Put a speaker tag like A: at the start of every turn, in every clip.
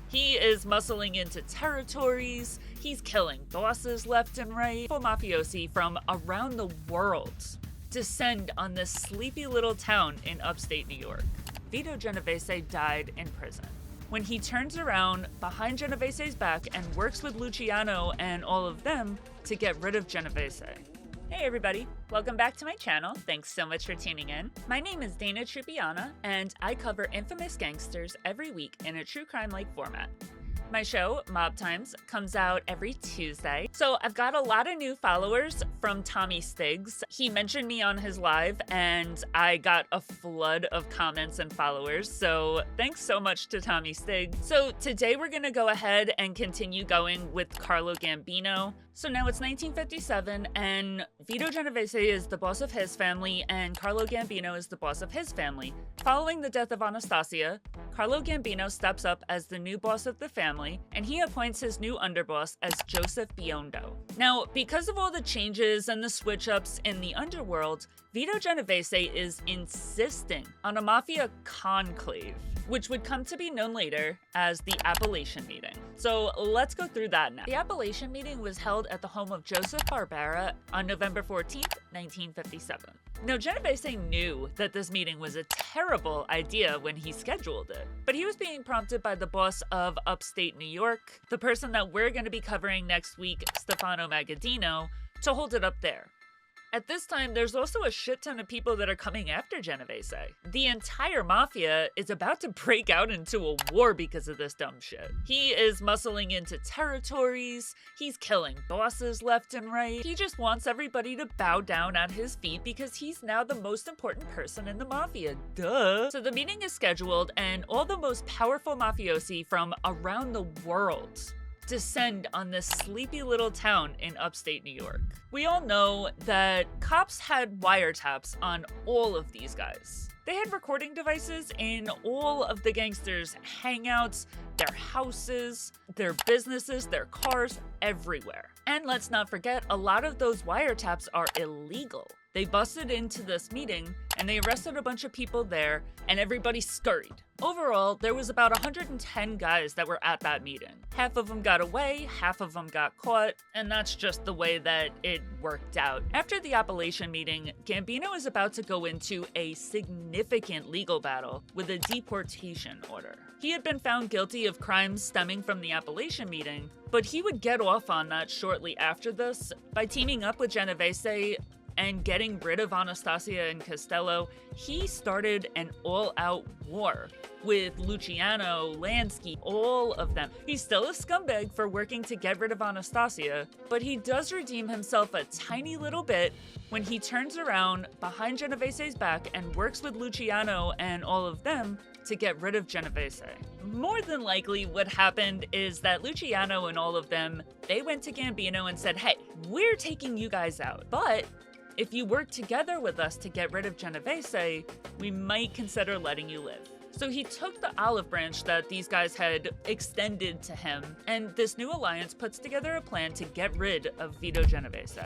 A: He is muscling into territories, he's killing bosses left and right. Mafiosi from around the world descend on this sleepy little town in upstate New York. Vito Genovese died in prison. When he turns around behind Genovese's back and works with Luciano and all of them to get rid of Genovese. Hey everybody, welcome back to my channel. Thanks so much for tuning in. My name is Dana Tripiana, and I cover infamous gangsters every week in a true crime-like format. My show, Mob Times, comes out every Tuesday. So I've got a lot of new followers from Tommy Stiggs. He mentioned me on his live and I got a flood of comments and followers. So thanks so much to Tommy Stiggs. So today we're gonna go ahead and continue going with Carlo Gambino. So now it's 1957 and Vito Genovese is the boss of his family and Carlo Gambino is the boss of his family. Following the death of Anastasia, Carlo Gambino steps up as the new boss of the family, and he appoints his new underboss as Joseph Biondo. Now, because of all the changes and the switch-ups in the underworld, Vito Genovese is insisting on a mafia conclave, which would come to be known later as the Appalachian Meeting. So let's go through that now. The Appalachian Meeting was held at the home of Joseph Barbera on November 14th, 1957. Now, Genovese knew that this meeting was a terrible idea when he scheduled it, but he was being prompted by the boss of upstate New York, the person that we're going to be covering next week, Stefano Magaddino, to hold it up there. At this time, there's also a shit ton of people that are coming after Genovese. The entire mafia is about to break out into a war because of this dumb shit. He is muscling into territories, he's killing bosses left and right. He just wants everybody to bow down at his feet because he's now the most important person in the mafia. Duh. So the meeting is scheduled and all the most powerful mafiosi from around the world descend on this sleepy little town in upstate New York. We all know that cops had wiretaps on all of these guys. They had recording devices in all of the gangsters' hangouts, their houses, their businesses, their cars, everywhere. And let's not forget, a lot of those wiretaps are illegal. They busted into this meeting and they arrested a bunch of people there and everybody scurried. Overall, there was about 110 guys that were at that meeting. Half of them got away, half of them got caught, and that's just the way that it worked out. After the Appalachian Meeting, Gambino is about to go into a significant legal battle with a deportation order. He had been found guilty of crimes stemming from the Appalachian Meeting, but he would get off on that shortly after this by teaming up with Genovese and getting rid of Anastasia and Castello. He started an all-out war with Luciano, Lansky, all of them. He's still a scumbag for working to get rid of Anastasia, but he does redeem himself a tiny little bit when he turns around behind Genovese's back and works with Luciano and all of them to get rid of Genovese. More than likely, what happened is that Luciano and all of them, they went to Gambino and said, hey, we're taking you guys out, but if you work together with us to get rid of Genovese, we might consider letting you live. So he took the olive branch that these guys had extended to him, and this new alliance puts together a plan to get rid of Vito Genovese.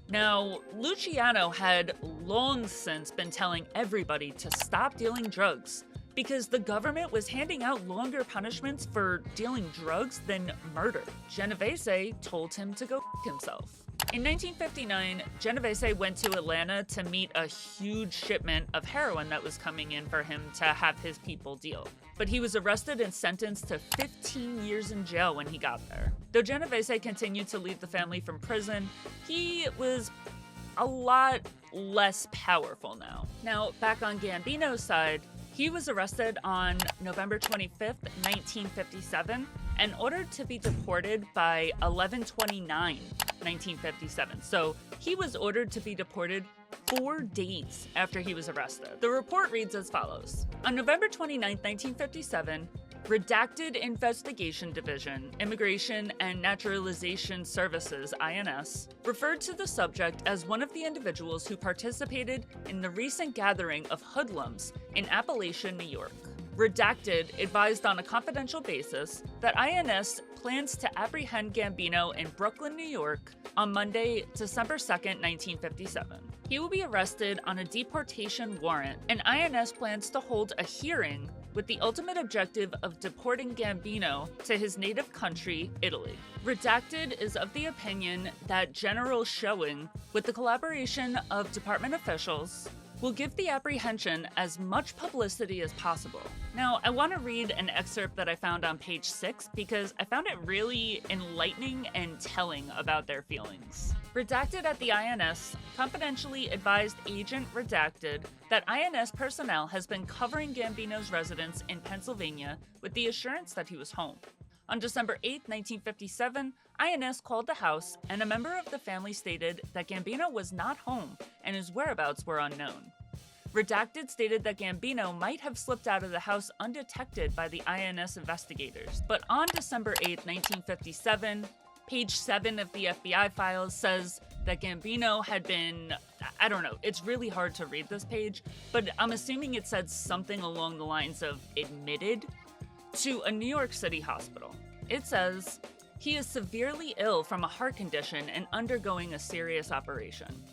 A: Now, Luciano had long since been telling everybody to stop dealing drugs because the government was handing out longer punishments for dealing drugs than murder. Genovese told him to go f himself. In 1959, Genovese went to Atlanta to meet a huge shipment of heroin that was coming in for him to have his people deal. But he was arrested and sentenced to 15 years in jail when he got there. Though Genovese continued to lead the family from prison, he was a lot less powerful now. Now, back on Gambino's side, he was arrested on November 25th, 1957, and ordered to be deported by 11/29, 1957. So he was ordered to be deported 4 days after he was arrested. The report reads as follows. On November 29, 1957, Redacted Investigation Division, Immigration and Naturalization Services, INS, referred to the subject as one of the individuals who participated in the recent gathering of hoodlums in Appalachian, New York. Redacted advised on a confidential basis that INS plans to apprehend Gambino in Brooklyn, New York on Monday, December 2nd, 1957. He will be arrested on a deportation warrant, and INS plans to hold a hearing with the ultimate objective of deporting Gambino to his native country, Italy. Redacted is of the opinion that General Showing, with the collaboration of department officials, will give the apprehension as much publicity as possible. Now, I want to read an excerpt that I found on page 6 because I found it really enlightening and telling about their feelings. Redacted at the INS confidentially advised Agent Redacted that INS personnel has been covering Gambino's residence in Pennsylvania with the assurance that he was home. On December 8, 1957, INS called the house, and a member of the family stated that Gambino was not home and his whereabouts were unknown. Redacted stated that Gambino might have slipped out of the house undetected by the INS investigators, but on December 8, 1957, page 7 of the FBI files says that Gambino had been, I don't know, it's really hard to read this page, but I'm assuming it said something along the lines of admitted to a New York City hospital. It says, he is severely ill from a heart condition and undergoing a serious operation.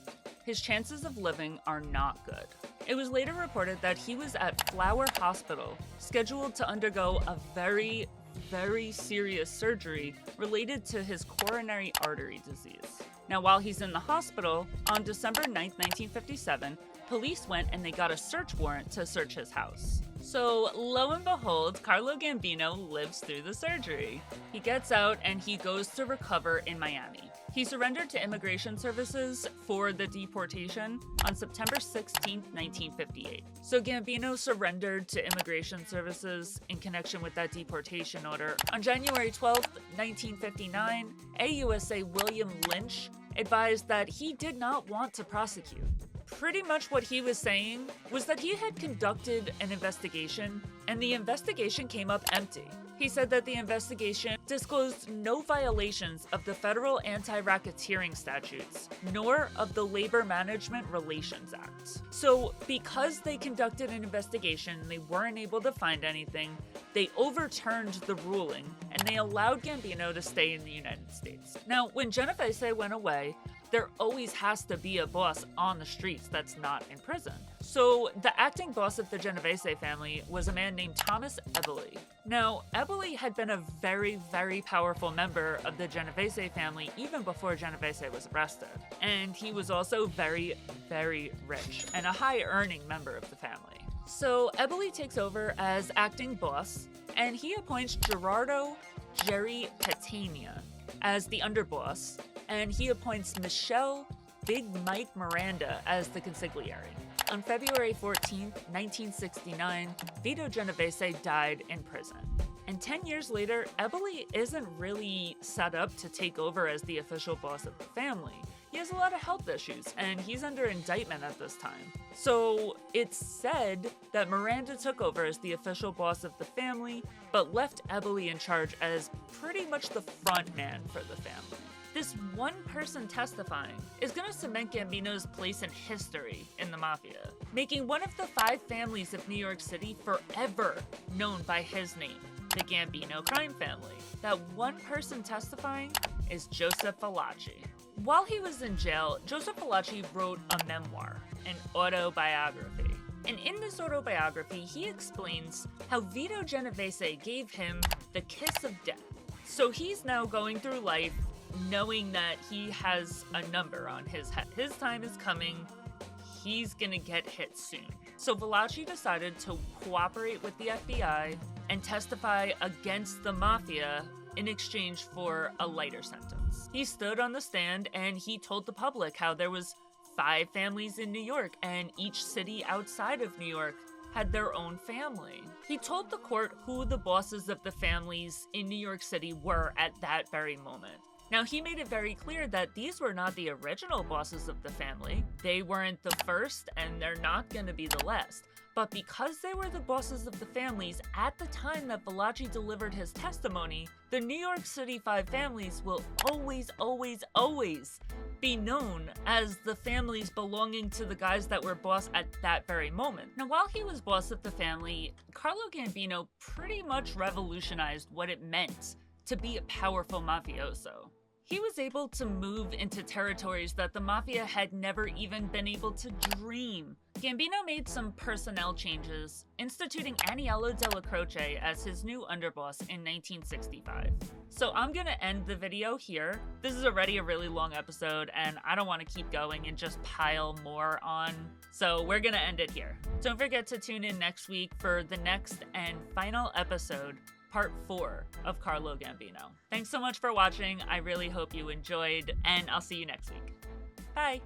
A: His chances of living are not good. It was later reported that he was at Flower Hospital, scheduled to undergo a very, very serious surgery related to his coronary artery disease. Now, while he's in the hospital, on December 9, 1957, police went and they got a search warrant to search his house. So, lo and behold, Carlo Gambino lives through the surgery. He gets out and he goes to recover in Miami. He surrendered to immigration services for the deportation on September 16, 1958. So Gambino surrendered to immigration services in connection with that deportation order. On January 12, 1959, AUSA William Lynch advised that he did not want to prosecute. Pretty much what he was saying was that he had conducted an investigation, and the investigation came up empty. He said that the investigation disclosed no violations of the federal anti-racketeering statutes, nor of the Labor Management Relations Act. So, because they conducted an investigation and they weren't able to find anything, they overturned the ruling, and they allowed Gambino to stay in the United States. Now, when Genovese went away, there always has to be a boss on the streets that's not in prison. So the acting boss of the Genovese family was a man named Thomas Eboli. Now, Eboli had been a very, very powerful member of the Genovese family even before Genovese was arrested. And he was also very, very rich and a high-earning member of the family. So Eboli takes over as acting boss, and he appoints Gerardo Jerry Catania as the underboss, and he appoints Michelle Big Mike Miranda as the consigliere. On February 14, 1969, Vito Genovese died in prison. And 10 years later, Eboli isn't really set up to take over as the official boss of the family. He has a lot of health issues, and he's under indictment at this time. So it's said that Miranda took over as the official boss of the family, but left Eboli in charge as pretty much the front man for the family. This one person testifying is going to cement Gambino's place in history in the Mafia, making one of the 5 families of New York City forever known by his name, the Gambino crime family. That one person testifying is Joseph Valachi. While he was in jail, Joseph Valachi wrote a memoir, an autobiography. And in this autobiography, he explains how Vito Genovese gave him the kiss of death. So he's now going through life knowing that he has a number on his head. His time is coming. He's gonna get hit soon. So Valachi decided to cooperate with the FBI and testify against the Mafia in exchange for a lighter sentence. He stood on the stand and he told the public how there was 5 families in New York and each city outside of New York had their own family. He told the court who the bosses of the families in New York City were at that very moment. Now, he made it very clear that these were not the original bosses of the family. They weren't the first, and they're not going to be the last. But because they were the bosses of the families at the time that Valachi delivered his testimony, the New York City 5 families will always, always, always be known as the families belonging to the guys that were boss at that very moment. Now, while he was boss of the family, Carlo Gambino pretty much revolutionized what it meant to be a powerful mafioso. He was able to move into territories that the Mafia had never even been able to dream. Gambino made some personnel changes, instituting Angelo Dellacroce as his new underboss in 1965. So I'm gonna end the video here. This is already a really long episode, and I don't want to keep going and just pile more on, so we're gonna end it here. Don't forget to tune in next week for the next and final episode, Part 4 of Carlo Gambino. Thanks so much for watching. I really hope you enjoyed, and I'll see you next week. Bye!